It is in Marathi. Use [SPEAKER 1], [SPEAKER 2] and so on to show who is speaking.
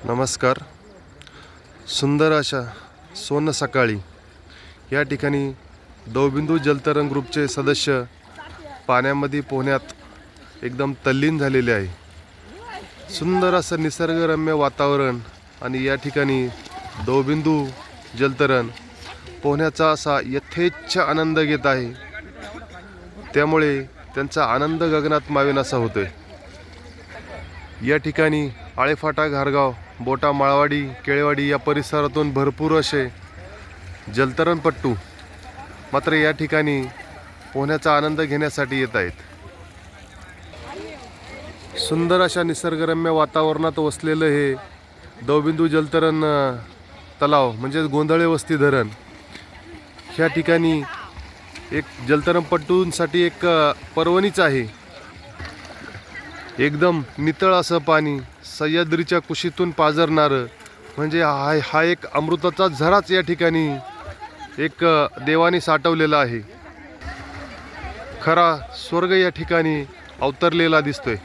[SPEAKER 1] नमस्कार. सुंदर अशा सोन सकाळी या ठिकाणी दवबिंदू जलतरण ग्रुपचे सदस्य पाण्यामध्ये पोहण्यात एकदम तल्लीन झालेले आहे. सुंदर असं निसर्गरम्य वातावरण आणि या ठिकाणी दवबिंदू जलतरण पोहण्याचा असा यथेच्छ आनंद घेत आहे. त्यामुळे त्यांचा आनंद गगनात मावेनासा होतोय. या ठिकाणी आळेफाटा, घारगाव, बोटा, माळवाडी, केळेवाडी या परिसरातून भरपूर असे जलतरणपट्टू मात्र या ठिकाणी पोहण्याचा आनंद घेण्यासाठी येत आहेत. सुंदर अशा निसर्गरम्य वातावरणात वसलेलं हे दवबिंदू जलतरण तलाव म्हणजेच गोंधळे वस्ती धरण. ह्या ठिकाणी एक जलतरणपट्टूंसाठी एक पर्वणीच आहे. एकदम नितळ असं पाणी सह्याद्रीच्या कुशीतून पाझरणारं म्हणजे हा एक अमृताचा झराच या ठिकाणी एक देवाने साठवलेला आहे. खरा स्वर्ग या ठिकाणी अवतरलेला दिसतोय.